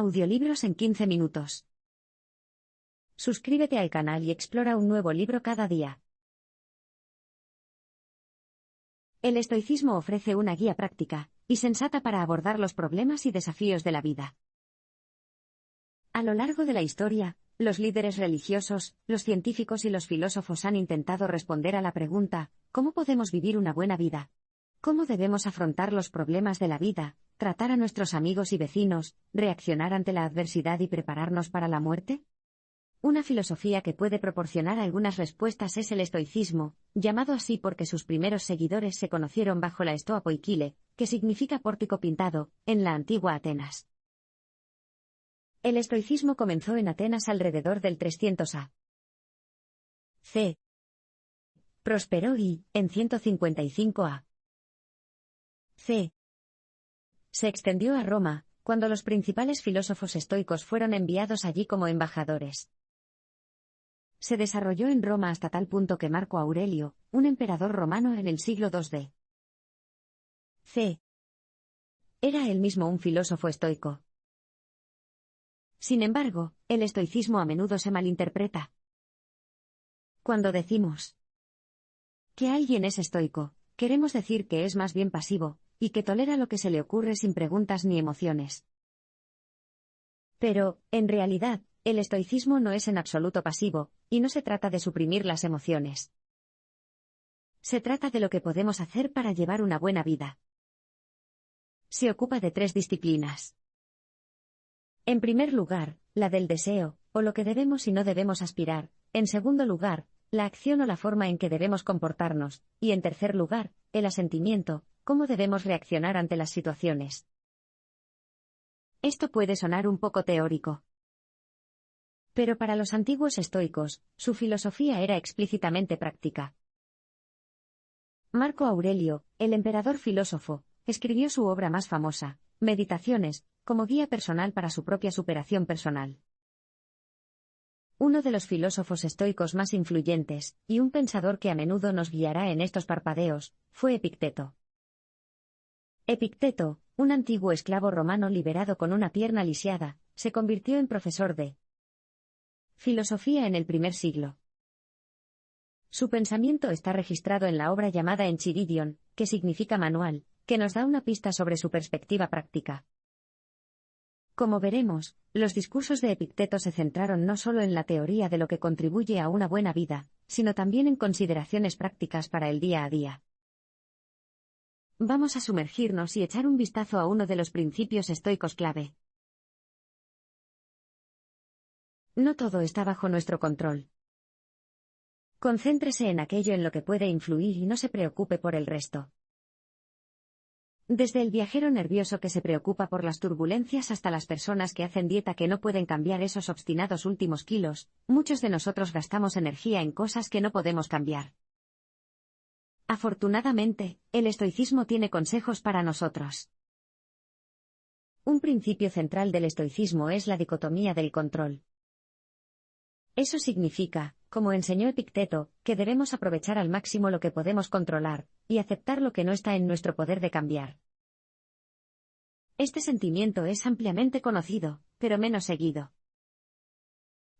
Audiolibros en 15 minutos. Suscríbete al canal y explora un nuevo libro cada día. El estoicismo ofrece una guía práctica y sensata para abordar los problemas y desafíos de la vida. A lo largo de la historia, los líderes religiosos, los científicos y los filósofos han intentado responder a la pregunta: ¿cómo podemos vivir una buena vida? ¿Cómo debemos afrontar los problemas de la vida, tratar a nuestros amigos y vecinos, reaccionar ante la adversidad y prepararnos para la muerte? Una filosofía que puede proporcionar algunas respuestas es el estoicismo, llamado así porque sus primeros seguidores se conocieron bajo la Stoa Poikile, que significa pórtico pintado, en la antigua Atenas. El estoicismo comenzó en Atenas alrededor del 300 a.C. Prosperó y, en 155 a.C. se extendió a Roma, cuando los principales filósofos estoicos fueron enviados allí como embajadores. Se desarrolló en Roma hasta tal punto que Marco Aurelio, un emperador romano en el siglo II d.C., era él mismo un filósofo estoico. Sin embargo, el estoicismo a menudo se malinterpreta. Cuando decimos que alguien es estoico, queremos decir que es más bien pasivo, y que tolera lo que se le ocurre sin preguntas ni emociones. Pero, en realidad, el estoicismo no es en absoluto pasivo, y no se trata de suprimir las emociones. Se trata de lo que podemos hacer para llevar una buena vida. Se ocupa de tres disciplinas. En primer lugar, la del deseo, o lo que debemos y no debemos aspirar; en segundo lugar, la acción o la forma en que debemos comportarnos; y en tercer lugar, el asentimiento, cómo debemos reaccionar ante las situaciones. Esto puede sonar un poco teórico. Pero para los antiguos estoicos, su filosofía era explícitamente práctica. Marco Aurelio, el emperador filósofo, escribió su obra más famosa, Meditaciones, como guía personal para su propia superación personal. Uno de los filósofos estoicos más influyentes, y un pensador que a menudo nos guiará en estos parpadeos, fue Epicteto. Epicteto, un antiguo esclavo romano liberado con una pierna lisiada, se convirtió en profesor de filosofía en el primer siglo. Su pensamiento está registrado en la obra llamada Enchiridion, que significa manual, que nos da una pista sobre su perspectiva práctica. Como veremos, los discursos de Epicteto se centraron no solo en la teoría de lo que contribuye a una buena vida, sino también en consideraciones prácticas para el día a día. Vamos a sumergirnos y echar un vistazo a uno de los principios estoicos clave. No todo está bajo nuestro control. Concéntrese en aquello en lo que puede influir y no se preocupe por el resto. Desde el viajero nervioso que se preocupa por las turbulencias hasta las personas que hacen dieta que no pueden cambiar esos obstinados últimos kilos, muchos de nosotros gastamos energía en cosas que no podemos cambiar. Afortunadamente, el estoicismo tiene consejos para nosotros. Un principio central del estoicismo es la dicotomía del control. Eso significa, como enseñó Epicteto, que debemos aprovechar al máximo lo que podemos controlar, y aceptar lo que no está en nuestro poder de cambiar. Este sentimiento es ampliamente conocido, pero menos seguido.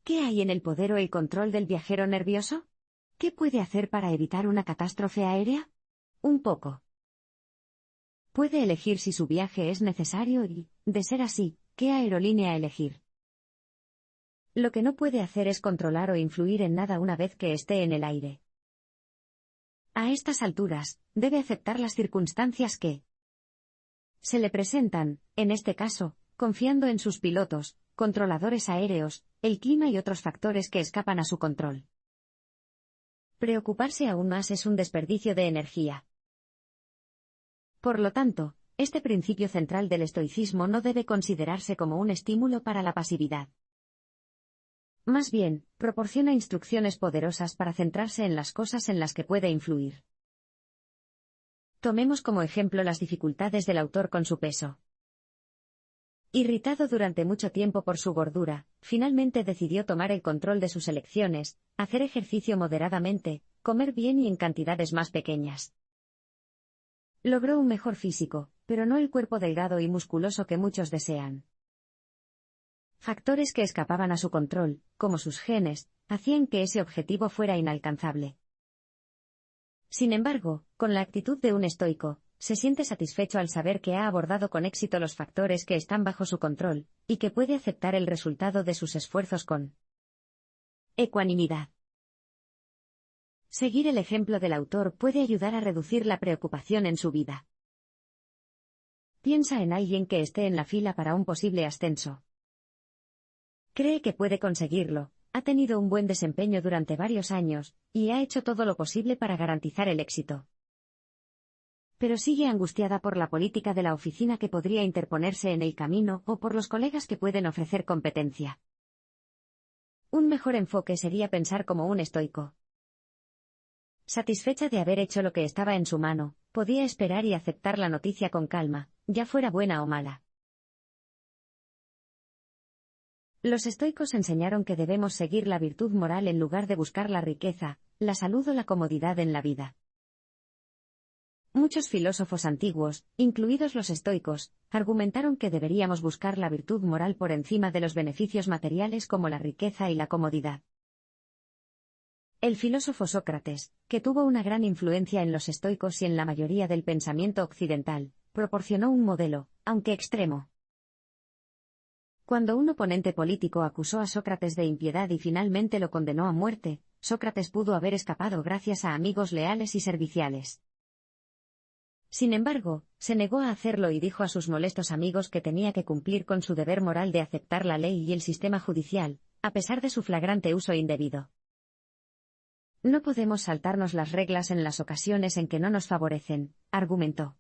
¿Qué hay en el poder o el control del viajero nervioso? ¿Qué puede hacer para evitar una catástrofe aérea? Un poco. Puede elegir si su viaje es necesario y, de ser así, qué aerolínea elegir. Lo que no puede hacer es controlar o influir en nada una vez que esté en el aire. A estas alturas, debe aceptar las circunstancias que se le presentan, en este caso, confiando en sus pilotos, controladores aéreos, el clima y otros factores que escapan a su control. Preocuparse aún más es un desperdicio de energía. Por lo tanto, este principio central del estoicismo no debe considerarse como un estímulo para la pasividad. Más bien, proporciona instrucciones poderosas para centrarse en las cosas en las que puede influir. Tomemos como ejemplo las dificultades del autor con su peso. Irritado durante mucho tiempo por su gordura, finalmente decidió tomar el control de sus elecciones, hacer ejercicio moderadamente, comer bien y en cantidades más pequeñas. Logró un mejor físico, pero no el cuerpo delgado y musculoso que muchos desean. Factores que escapaban a su control, como sus genes, hacían que ese objetivo fuera inalcanzable. Sin embargo, con la actitud de un estoico, se siente satisfecho al saber que ha abordado con éxito los factores que están bajo su control, y que puede aceptar el resultado de sus esfuerzos con ecuanimidad. Seguir el ejemplo del autor puede ayudar a reducir la preocupación en su vida. Piensa en alguien que esté en la fila para un posible ascenso. Cree que puede conseguirlo, ha tenido un buen desempeño durante varios años, y ha hecho todo lo posible para garantizar el éxito. Pero sigue angustiada por la política de la oficina que podría interponerse en el camino o por los colegas que pueden ofrecer competencia. Un mejor enfoque sería pensar como un estoico. Satisfecha de haber hecho lo que estaba en su mano, podía esperar y aceptar la noticia con calma, ya fuera buena o mala. Los estoicos enseñaron que debemos seguir la virtud moral en lugar de buscar la riqueza, la salud o la comodidad en la vida. Muchos filósofos antiguos, incluidos los estoicos, argumentaron que deberíamos buscar la virtud moral por encima de los beneficios materiales como la riqueza y la comodidad. El filósofo Sócrates, que tuvo una gran influencia en los estoicos y en la mayoría del pensamiento occidental, proporcionó un modelo, aunque extremo. Cuando un oponente político acusó a Sócrates de impiedad y finalmente lo condenó a muerte, Sócrates pudo haber escapado gracias a amigos leales y serviciales. Sin embargo, se negó a hacerlo y dijo a sus molestos amigos que tenía que cumplir con su deber moral de aceptar la ley y el sistema judicial, a pesar de su flagrante uso indebido. No podemos saltarnos las reglas en las ocasiones en que no nos favorecen, argumentó.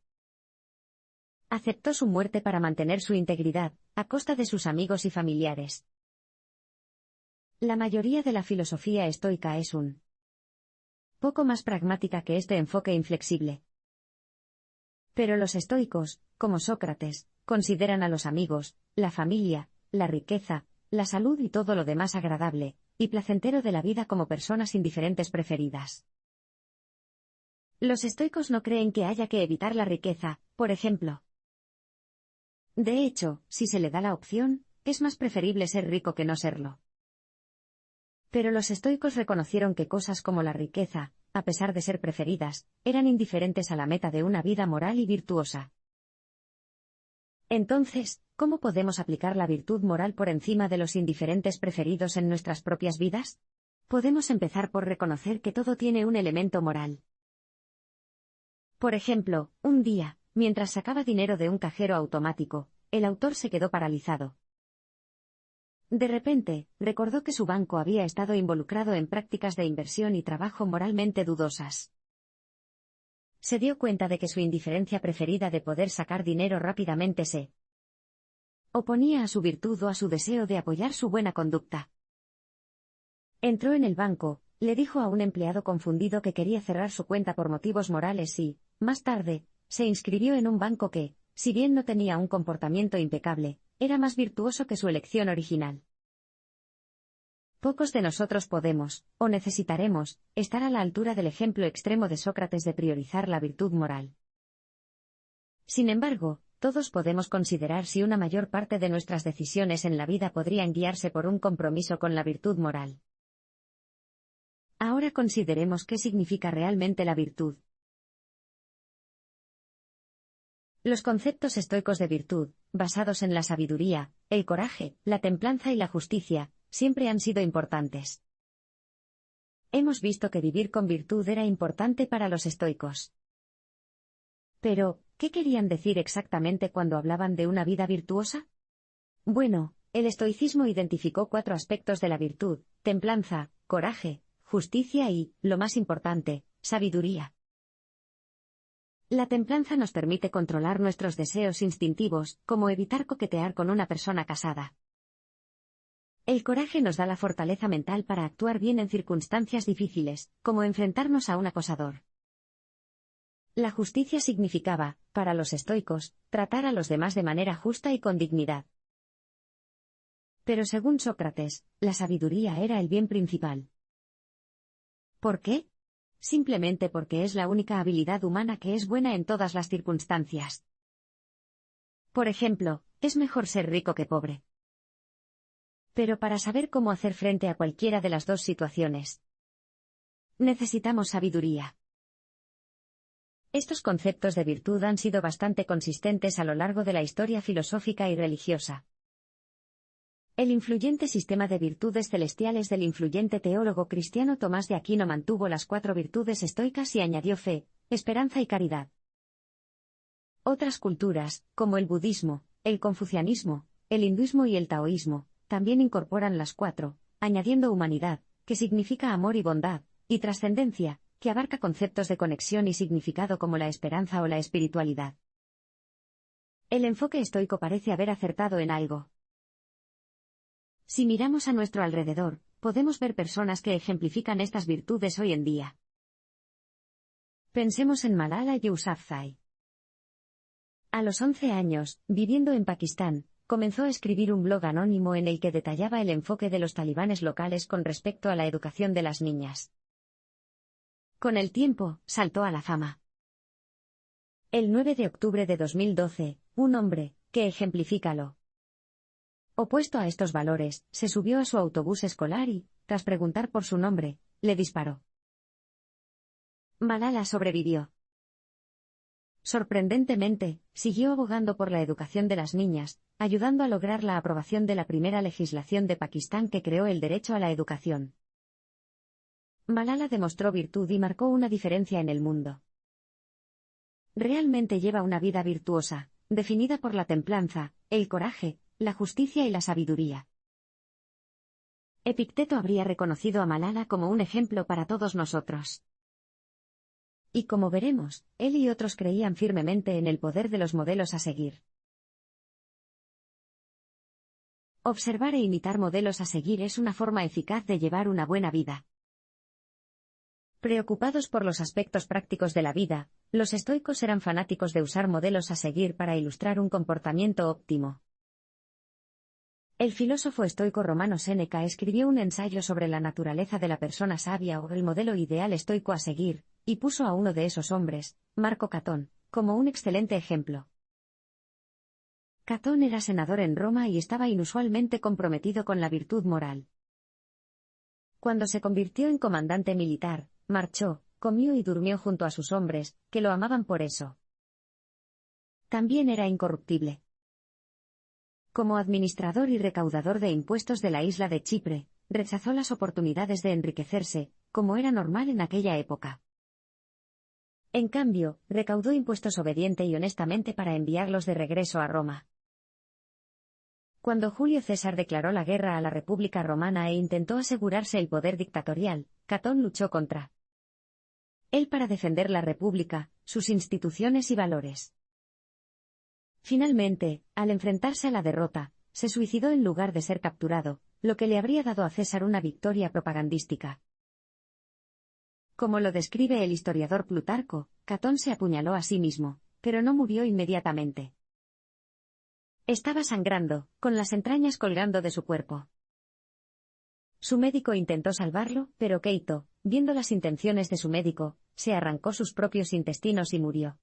Aceptó su muerte para mantener su integridad, a costa de sus amigos y familiares. La mayoría de la filosofía estoica es un poco más pragmática que este enfoque inflexible. Pero los estoicos, como Sócrates, consideran a los amigos, la familia, la riqueza, la salud y todo lo demás agradable y placentero de la vida como personas indiferentes preferidas. Los estoicos no creen que haya que evitar la riqueza, por ejemplo. De hecho, si se le da la opción, es más preferible ser rico que no serlo. Pero los estoicos reconocieron que cosas como la riqueza, a pesar de ser preferidas, eran indiferentes a la meta de una vida moral y virtuosa. Entonces, ¿cómo podemos aplicar la virtud moral por encima de los indiferentes preferidos en nuestras propias vidas? Podemos empezar por reconocer que todo tiene un elemento moral. Por ejemplo, un día, mientras sacaba dinero de un cajero automático, el autor se quedó paralizado. De repente, recordó que su banco había estado involucrado en prácticas de inversión y trabajo moralmente dudosas. Se dio cuenta de que su indiferencia preferida de poder sacar dinero rápidamente se oponía a su virtud o a su deseo de apoyar su buena conducta. Entró en el banco, le dijo a un empleado confundido que quería cerrar su cuenta por motivos morales y, más tarde, se inscribió en un banco que, si bien no tenía un comportamiento impecable, era más virtuoso que su elección original. Pocos de nosotros podemos, o necesitaremos, estar a la altura del ejemplo extremo de Sócrates de priorizar la virtud moral. Sin embargo, todos podemos considerar si una mayor parte de nuestras decisiones en la vida podrían guiarse por un compromiso con la virtud moral. Ahora consideremos qué significa realmente la virtud. Los conceptos estoicos de virtud, basados en la sabiduría, el coraje, la templanza y la justicia, siempre han sido importantes. Hemos visto que vivir con virtud era importante para los estoicos. Pero, ¿qué querían decir exactamente cuando hablaban de una vida virtuosa? Bueno, el estoicismo identificó 4 aspectos de la virtud: templanza, coraje, justicia y, lo más importante, sabiduría. La templanza nos permite controlar nuestros deseos instintivos, como evitar coquetear con una persona casada. El coraje nos da la fortaleza mental para actuar bien en circunstancias difíciles, como enfrentarnos a un acosador. La justicia significaba, para los estoicos, tratar a los demás de manera justa y con dignidad. Pero según Sócrates, la sabiduría era el bien principal. ¿Por qué? Simplemente porque es la única habilidad humana que es buena en todas las circunstancias. Por ejemplo, es mejor ser rico que pobre. Pero para saber cómo hacer frente a cualquiera de las dos situaciones, necesitamos sabiduría. Estos conceptos de virtud han sido bastante consistentes a lo largo de la historia filosófica y religiosa. El influyente sistema de virtudes celestiales del influyente teólogo cristiano Tomás de Aquino mantuvo las 4 virtudes estoicas y añadió fe, esperanza y caridad. Otras culturas, como el budismo, el confucianismo, el hinduismo y el taoísmo, también incorporan las 4, añadiendo humanidad, que significa amor y bondad, y trascendencia, que abarca conceptos de conexión y significado como la esperanza o la espiritualidad. El enfoque estoico parece haber acertado en algo. Si miramos a nuestro alrededor, podemos ver personas que ejemplifican estas virtudes hoy en día. Pensemos en Malala Yousafzai. A los 11 años, viviendo en Pakistán, comenzó a escribir un blog anónimo en el que detallaba el enfoque de los talibanes locales con respecto a la educación de las niñas. Con el tiempo, saltó a la fama. El 9 de octubre de 2012, un hombre, que ejemplifica lo opuesto a estos valores, se subió a su autobús escolar y, tras preguntar por su nombre, le disparó. Malala sobrevivió. Sorprendentemente, siguió abogando por la educación de las niñas, ayudando a lograr la aprobación de la primera legislación de Pakistán que creó el derecho a la educación. Malala demostró virtud y marcó una diferencia en el mundo. Realmente lleva una vida virtuosa, definida por la templanza, el coraje, la justicia y la sabiduría. Epicteto habría reconocido a Malala como un ejemplo para todos nosotros. Y como veremos, él y otros creían firmemente en el poder de los modelos a seguir. Observar e imitar modelos a seguir es una forma eficaz de llevar una buena vida. Preocupados por los aspectos prácticos de la vida, los estoicos eran fanáticos de usar modelos a seguir para ilustrar un comportamiento óptimo. El filósofo estoico romano Séneca escribió un ensayo sobre la naturaleza de la persona sabia o el modelo ideal estoico a seguir, y puso a uno de esos hombres, Marco Catón, como un excelente ejemplo. Catón era senador en Roma y estaba inusualmente comprometido con la virtud moral. Cuando se convirtió en comandante militar, marchó, comió y durmió junto a sus hombres, que lo amaban por eso. También era incorruptible. Como administrador y recaudador de impuestos de la isla de Chipre, rechazó las oportunidades de enriquecerse, como era normal en aquella época. En cambio, recaudó impuestos obediente y honestamente para enviarlos de regreso a Roma. Cuando Julio César declaró la guerra a la República Romana e intentó asegurarse el poder dictatorial, Catón luchó contra él para defender la República, sus instituciones y valores. Finalmente, al enfrentarse a la derrota, se suicidó en lugar de ser capturado, lo que le habría dado a César una victoria propagandística. Como lo describe el historiador Plutarco, Catón se apuñaló a sí mismo, pero no murió inmediatamente. Estaba sangrando, con las entrañas colgando de su cuerpo. Su médico intentó salvarlo, pero Keito, viendo las intenciones de su médico, se arrancó sus propios intestinos y murió.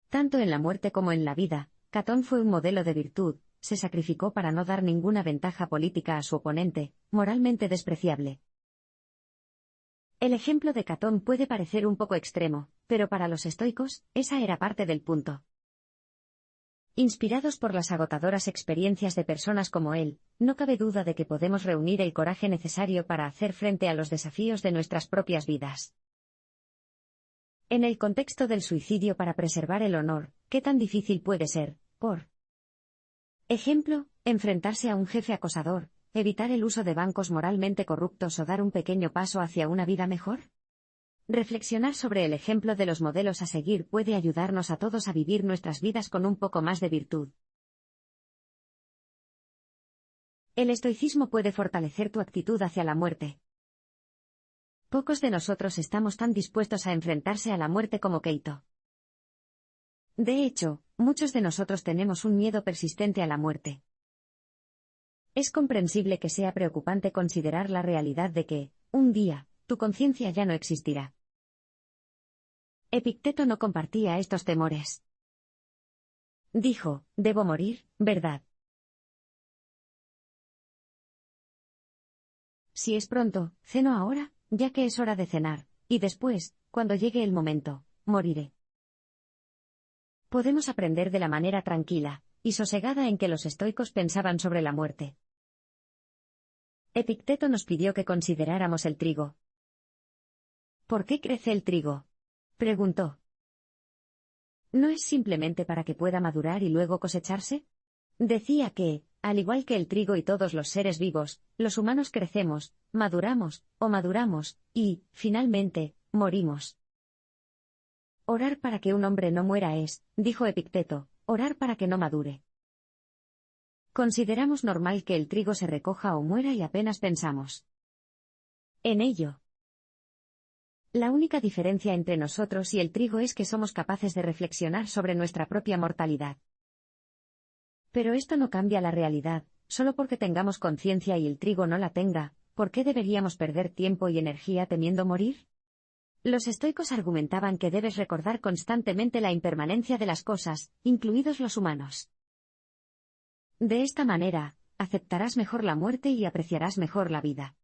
Tanto en la muerte como en la vida, Catón fue un modelo de virtud, se sacrificó para no dar ninguna ventaja política a su oponente, moralmente despreciable. El ejemplo de Catón puede parecer un poco extremo, pero para los estoicos, esa era parte del punto. Inspirados por las agotadoras experiencias de personas como él, no cabe duda de que podemos reunir el coraje necesario para hacer frente a los desafíos de nuestras propias vidas. En el contexto del suicidio para preservar el honor, ¿qué tan difícil puede ser, por ejemplo, enfrentarse a un jefe acosador, evitar el uso de bancos moralmente corruptos o dar un pequeño paso hacia una vida mejor? Reflexionar sobre el ejemplo de los modelos a seguir puede ayudarnos a todos a vivir nuestras vidas con un poco más de virtud. El estoicismo puede fortalecer tu actitud hacia la muerte. Pocos de nosotros estamos tan dispuestos a enfrentarse a la muerte como Keito. De hecho, muchos de nosotros tenemos un miedo persistente a la muerte. Es comprensible que sea preocupante considerar la realidad de que, un día, tu conciencia ya no existirá. Epicteto no compartía estos temores. Dijo, debo morir, ¿verdad? Si es pronto, ceno ahora, ya que es hora de cenar, y después, cuando llegue el momento, moriré. Podemos aprender de la manera tranquila y sosegada en que los estoicos pensaban sobre la muerte. Epicteto nos pidió que consideráramos el trigo. ¿Por qué crece el trigo?, preguntó. ¿No es simplemente para que pueda madurar y luego cosecharse? Decía que, al igual que el trigo y todos los seres vivos, los humanos crecemos, maduramos, y, finalmente, morimos. Orar para que un hombre no muera es, dijo Epicteto, orar para que no madure. Consideramos normal que el trigo se recoja o muera y apenas pensamos en ello. La única diferencia entre nosotros y el trigo es que somos capaces de reflexionar sobre nuestra propia mortalidad. Pero esto no cambia la realidad, solo porque tengamos conciencia y el trigo no la tenga. ¿Por qué deberíamos perder tiempo y energía temiendo morir? Los estoicos argumentaban que debes recordar constantemente la impermanencia de las cosas, incluidos los humanos. De esta manera, aceptarás mejor la muerte y apreciarás mejor la vida.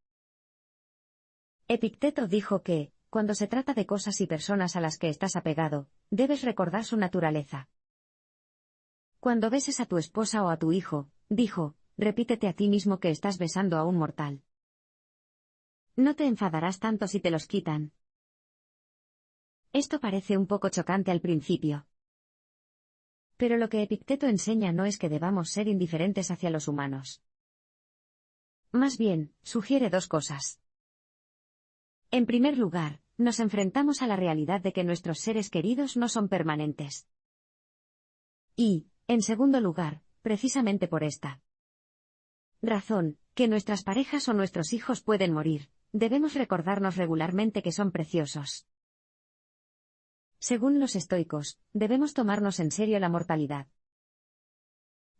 Epicteto dijo que, cuando se trata de cosas y personas a las que estás apegado, debes recordar su naturaleza. Cuando beses a tu esposa o a tu hijo, dijo, repítete a ti mismo que estás besando a un mortal. No te enfadarás tanto si te los quitan. Esto parece un poco chocante al principio. Pero lo que Epicteto enseña no es que debamos ser indiferentes hacia los humanos. Más bien, sugiere dos cosas. En primer lugar, nos enfrentamos a la realidad de que nuestros seres queridos no son permanentes. Y, en segundo lugar, precisamente por esta razón, que nuestras parejas o nuestros hijos pueden morir, debemos recordarnos regularmente que son preciosos. Según los estoicos, debemos tomarnos en serio la mortalidad.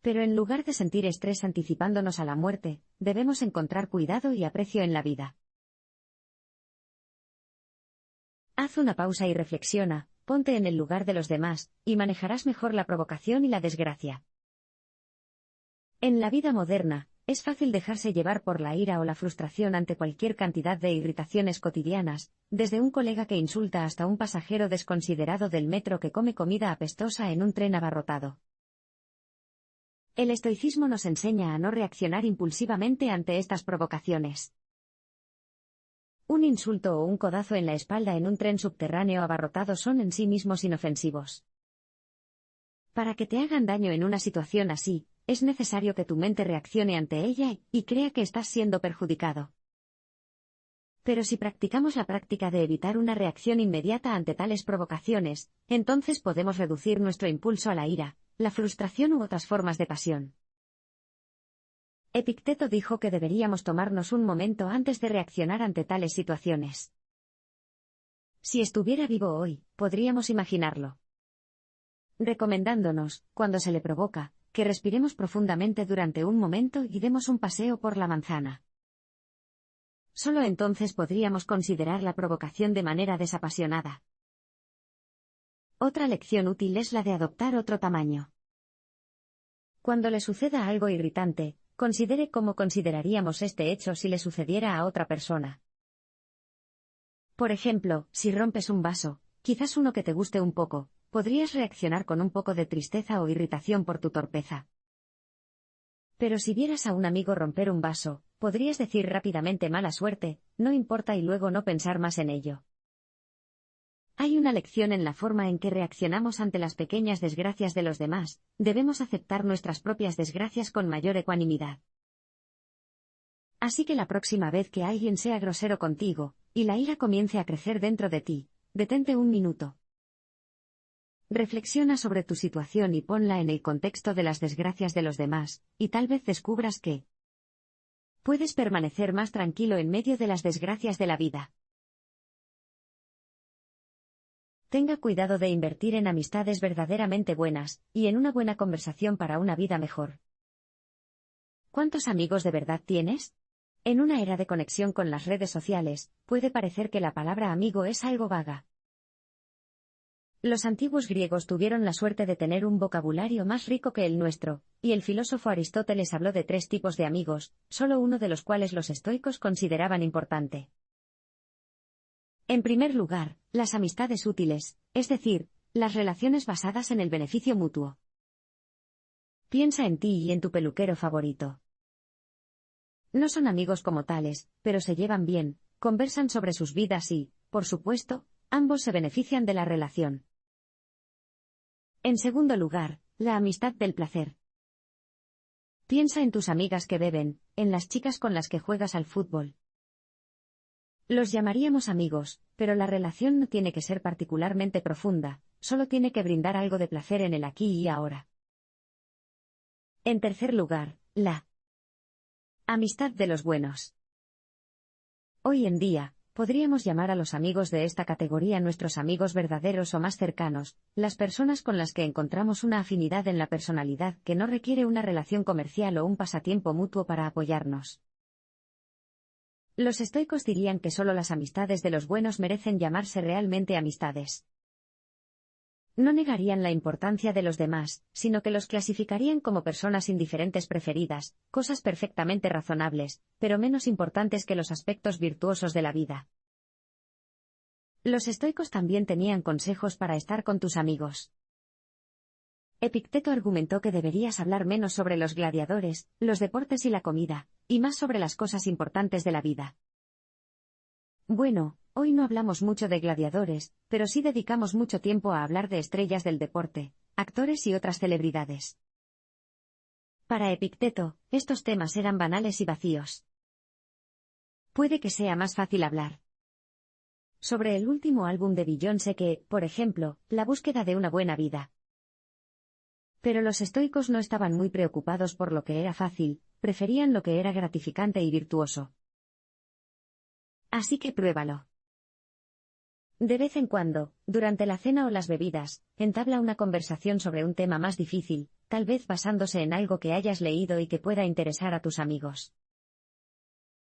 Pero en lugar de sentir estrés anticipándonos a la muerte, debemos encontrar cuidado y aprecio en la vida. Haz una pausa y reflexiona, ponte en el lugar de los demás, y manejarás mejor la provocación y la desgracia. En la vida moderna, es fácil dejarse llevar por la ira o la frustración ante cualquier cantidad de irritaciones cotidianas, desde un colega que insulta hasta un pasajero desconsiderado del metro que come comida apestosa en un tren abarrotado. El estoicismo nos enseña a no reaccionar impulsivamente ante estas provocaciones. Un insulto o un codazo en la espalda en un tren subterráneo abarrotado son en sí mismos inofensivos. Para que te hagan daño en una situación así, es necesario que tu mente reaccione ante ella y crea que estás siendo perjudicado. Pero si practicamos la práctica de evitar una reacción inmediata ante tales provocaciones, entonces podemos reducir nuestro impulso a la ira, la frustración u otras formas de pasión. Epicteto dijo que deberíamos tomarnos un momento antes de reaccionar ante tales situaciones. Si estuviera vivo hoy, podríamos imaginarlo recomendándonos, cuando se le provoca, que respiremos profundamente durante un momento y demos un paseo por la manzana. Solo entonces podríamos considerar la provocación de manera desapasionada. Otra lección útil es la de adoptar otro tamaño. Cuando le suceda algo irritante, considere cómo consideraríamos este hecho si le sucediera a otra persona. Por ejemplo, si rompes un vaso, quizás uno que te guste un poco, podrías reaccionar con un poco de tristeza o irritación por tu torpeza. Pero si vieras a un amigo romper un vaso, podrías decir rápidamente mala suerte, no importa y luego no pensar más en ello. Hay una lección en la forma en que reaccionamos ante las pequeñas desgracias de los demás, debemos aceptar nuestras propias desgracias con mayor ecuanimidad. Así que la próxima vez que alguien sea grosero contigo, y la ira comience a crecer dentro de ti, detente un minuto. Reflexiona sobre tu situación y ponla en el contexto de las desgracias de los demás, y tal vez descubras que puedes permanecer más tranquilo en medio de las desgracias de la vida. Tenga cuidado de invertir en amistades verdaderamente buenas, y en una buena conversación para una vida mejor. ¿Cuántos amigos de verdad tienes? En una era de conexión con las redes sociales, puede parecer que la palabra amigo es algo vaga. Los antiguos griegos tuvieron la suerte de tener un vocabulario más rico que el nuestro, y el filósofo Aristóteles habló de 3 tipos de amigos, solo uno de los cuales los estoicos consideraban importante. En primer lugar, las amistades útiles, es decir, las relaciones basadas en el beneficio mutuo. Piensa en ti y en tu peluquero favorito. No son amigos como tales, pero se llevan bien, conversan sobre sus vidas y, por supuesto, ambos se benefician de la relación. En segundo lugar, la amistad del placer. Piensa en tus amigas que beben, en las chicas con las que juegas al fútbol. Los llamaríamos amigos, pero la relación no tiene que ser particularmente profunda, solo tiene que brindar algo de placer en el aquí y ahora. En tercer lugar, la amistad de los buenos. Hoy en día, podríamos llamar a los amigos de esta categoría nuestros amigos verdaderos o más cercanos, las personas con las que encontramos una afinidad en la personalidad que no requiere una relación comercial o un pasatiempo mutuo para apoyarnos. Los estoicos dirían que solo las amistades de los buenos merecen llamarse realmente amistades. No negarían la importancia de los demás, sino que los clasificarían como personas indiferentes preferidas, cosas perfectamente razonables, pero menos importantes que los aspectos virtuosos de la vida. Los estoicos también tenían consejos para estar con tus amigos. Epicteto argumentó que deberías hablar menos sobre los gladiadores, los deportes y la comida, y más sobre las cosas importantes de la vida. Bueno, hoy no hablamos mucho de gladiadores, pero sí dedicamos mucho tiempo a hablar de estrellas del deporte, actores y otras celebridades. Para Epicteto, estos temas eran banales y vacíos. Puede que sea más fácil hablar sobre el último álbum de Beyoncé que, por ejemplo, la búsqueda de una buena vida. Pero los estoicos no estaban muy preocupados por lo que era fácil, preferían lo que era gratificante y virtuoso. Así que pruébalo. De vez en cuando, durante la cena o las bebidas, entabla una conversación sobre un tema más difícil, tal vez basándose en algo que hayas leído y que pueda interesar a tus amigos.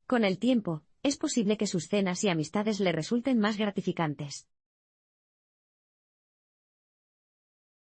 Con el tiempo, es posible que sus cenas y amistades le resulten más gratificantes.